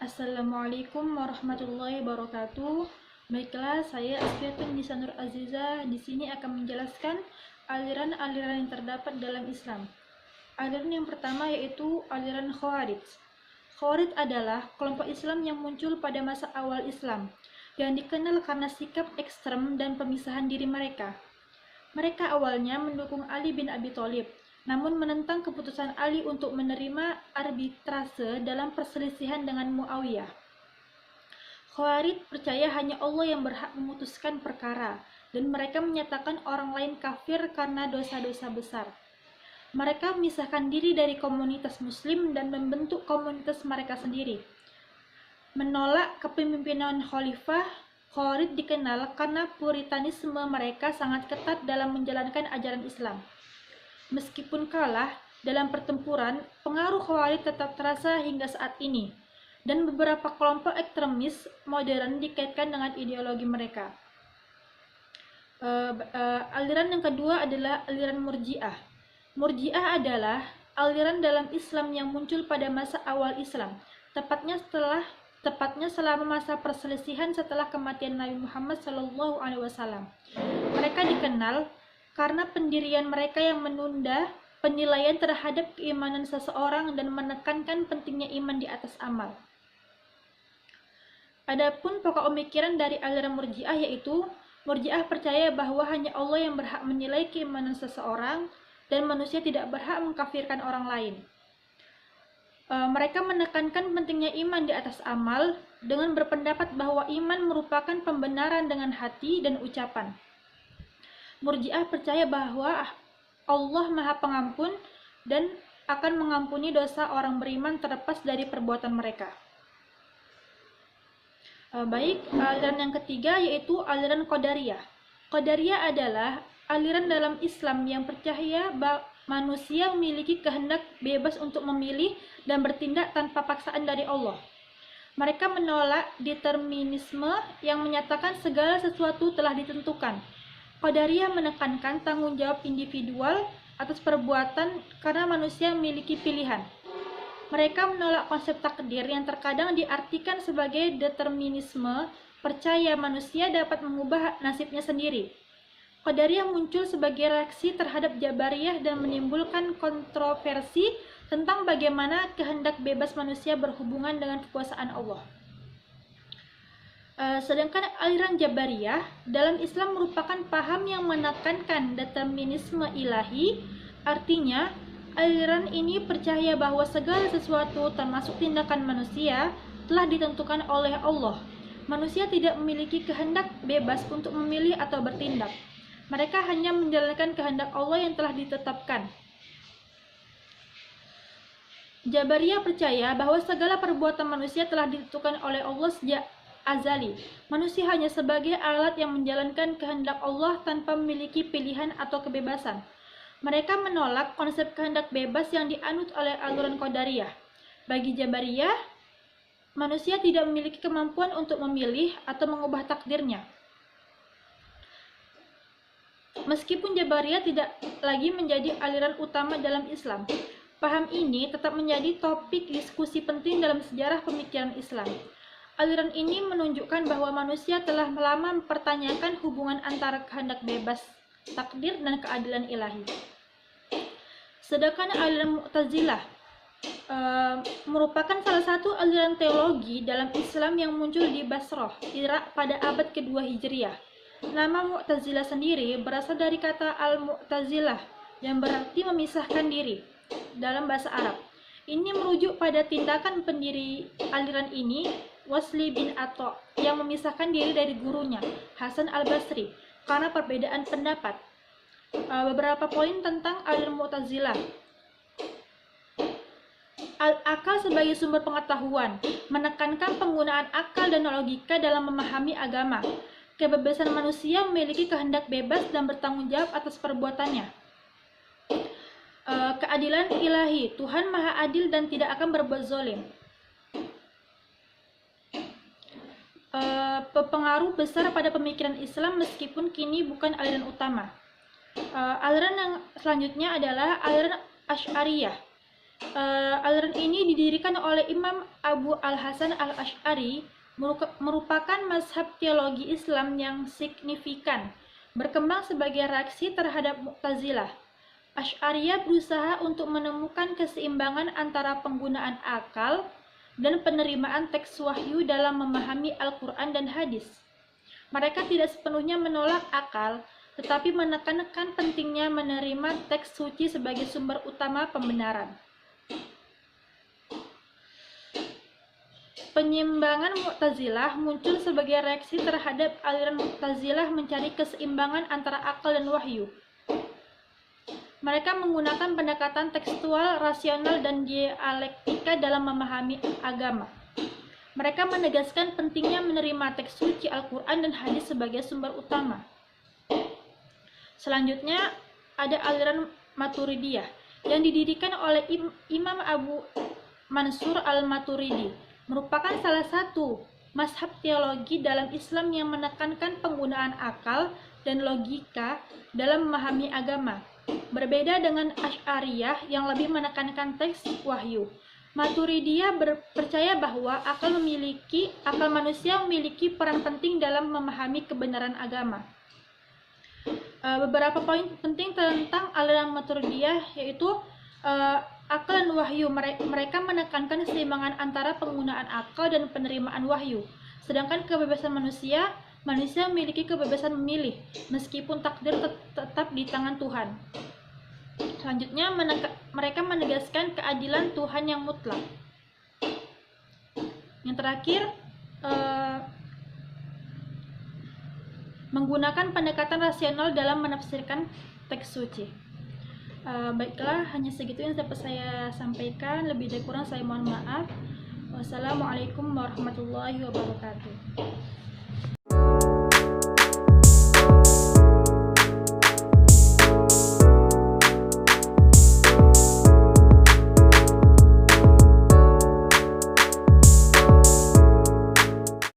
Assalamualaikum warahmatullahi wabarakatuh. Baiklah, saya Aspiatun Nisa Nur Azizah di sini akan menjelaskan aliran-aliran yang terdapat dalam Islam. Aliran yang pertama yaitu aliran Khawarij. Khawarij adalah kelompok Islam yang muncul pada masa awal Islam, yang dikenal karena sikap ekstrem dan pemisahan diri mereka. Mereka awalnya mendukung Ali bin Abi Thalib, namun menentang keputusan Ali untuk menerima arbitrase dalam perselisihan dengan Muawiyah. Khawarij percaya hanya Allah yang berhak memutuskan perkara, dan mereka menyatakan orang lain kafir karena dosa-dosa besar. Mereka memisahkan diri dari komunitas Muslim dan membentuk komunitas mereka sendiri. Menolak kepemimpinan khalifah, Khawarij dikenal karena puritanisme mereka sangat ketat dalam menjalankan ajaran Islam. Meskipun kalah dalam pertempuran, pengaruh Khawarij tetap terasa hingga saat ini, dan beberapa kelompok ekstremis modern dikaitkan dengan ideologi mereka. Aliran yang kedua adalah aliran Murji'ah. Murji'ah adalah aliran dalam Islam yang muncul pada masa awal Islam, tepatnya selama masa perselisihan setelah kematian Nabi Muhammad SAW. Mereka dikenal karena pendirian mereka yang menunda penilaian terhadap keimanan seseorang dan menekankan pentingnya iman di atas amal. Adapun pokok pemikiran dari aliran Murji'ah yaitu Murji'ah percaya bahwa hanya Allah yang berhak menilai keimanan seseorang dan manusia tidak berhak mengkafirkan orang lain. Mereka menekankan pentingnya iman di atas amal dengan berpendapat bahwa iman merupakan pembenaran dengan hati dan ucapan. Murji'ah percaya bahwa Allah Maha Pengampun dan akan mengampuni dosa orang beriman terlepas dari perbuatan mereka. Aliran yang ketiga yaitu aliran Qadariyah. Qadariyah adalah aliran dalam Islam yang percaya bahwa manusia memiliki kehendak bebas untuk memilih dan bertindak tanpa paksaan dari Allah. Mereka menolak determinisme yang menyatakan segala sesuatu telah ditentukan. Qadariyah menekankan tanggung jawab individual atas perbuatan karena manusia memiliki pilihan. Mereka menolak konsep takdir yang terkadang diartikan sebagai determinisme, percaya manusia dapat mengubah nasibnya sendiri. Qadariyah muncul sebagai reaksi terhadap Jabariyah dan menimbulkan kontroversi tentang bagaimana kehendak bebas manusia berhubungan dengan kekuasaan Allah. Sedangkan aliran Jabariyah dalam Islam merupakan paham yang menekankan determinisme ilahi, artinya aliran ini percaya bahwa segala sesuatu termasuk tindakan manusia telah ditentukan oleh Allah. Manusia tidak memiliki kehendak bebas untuk memilih atau bertindak. Mereka hanya menjalankan kehendak Allah yang telah ditetapkan. Jabariyah percaya bahwa segala perbuatan manusia telah ditentukan oleh Allah sejak azali. Manusia hanya sebagai alat yang menjalankan kehendak Allah tanpa memiliki pilihan atau kebebasan. Mereka menolak konsep kehendak bebas yang dianut oleh aliran Qadariyah. Bagi Jabariyah, manusia tidak memiliki kemampuan untuk memilih atau mengubah takdirnya. Meskipun Jabariyah tidak lagi menjadi aliran utama dalam Islam, paham ini tetap menjadi topik diskusi penting dalam sejarah pemikiran Islam. Aliran ini menunjukkan bahwa manusia telah lama mempertanyakan hubungan antara kehendak bebas, takdir, dan keadilan ilahi. Sedangkan aliran Mu'tazilah merupakan salah satu aliran teologi dalam Islam yang muncul di Basrah, Irak pada abad kedua Hijriah. Nama Mu'tazilah sendiri berasal dari kata al-Mu'tazilah yang berarti memisahkan diri dalam bahasa Arab. Ini merujuk pada tindakan pendiri aliran ini, Wasli bin Atha, yang memisahkan diri dari gurunya, Hasan al-Basri, karena perbedaan pendapat. Beberapa poin tentang aliran Mu'tazilah. Akal sebagai sumber pengetahuan, menekankan penggunaan akal dan logika dalam memahami agama. Kebebasan manusia memiliki kehendak bebas dan bertanggung jawab atas perbuatannya. Keadilan ilahi, Tuhan Maha Adil dan tidak akan berbuat zalim. Pengaruh besar pada pemikiran Islam meskipun kini bukan aliran utama. Aliran yang selanjutnya adalah aliran Asy'ariyah. Aliran ini didirikan oleh Imam Abu Al-Hasan Al-Asy'ari, merupakan mazhab teologi Islam yang signifikan, berkembang sebagai reaksi terhadap Mu'tazilah. Asy'ariyah berusaha untuk menemukan keseimbangan antara penggunaan akal dan penerimaan teks wahyu dalam memahami Al-Quran dan hadis. Mereka tidak sepenuhnya menolak akal, tetapi menekankan pentingnya menerima teks suci sebagai sumber utama pembenaran. Penyimbangan Mu'tazilah muncul sebagai reaksi terhadap aliran Mu'tazilah mencari keseimbangan antara akal dan wahyu. Mereka menggunakan pendekatan tekstual, rasional, dan dialektika dalam memahami agama. Mereka menegaskan pentingnya menerima teks suci Al-Quran dan hadis sebagai sumber utama. Selanjutnya, ada aliran Maturidiyah yang didirikan oleh Imam Abu Mansur Al-Maturidi, merupakan salah satu mazhab teologi dalam Islam yang menekankan penggunaan akal dan logika dalam memahami agama. Berbeda dengan Asy'ariyah yang lebih menekankan teks wahyu, Maturidiyah percaya bahwa akal manusia memiliki peran penting dalam memahami kebenaran agama. Beberapa poin penting tentang aliran Maturidiyah yaitu akal dan wahyu. Mereka menekankan keseimbangan antara penggunaan akal dan penerimaan wahyu. Sedangkan kebebasan manusia memiliki kebebasan memilih, meskipun takdir tetap di tangan Tuhan. Selanjutnya, mereka menegaskan keadilan Tuhan yang mutlak. Yang terakhir, menggunakan pendekatan rasional dalam menafsirkan teks suci. Baiklah, hanya segitu yang dapat saya sampaikan. Lebih dari kurang saya mohon maaf. Wassalamualaikum warahmatullahi wabarakatuh.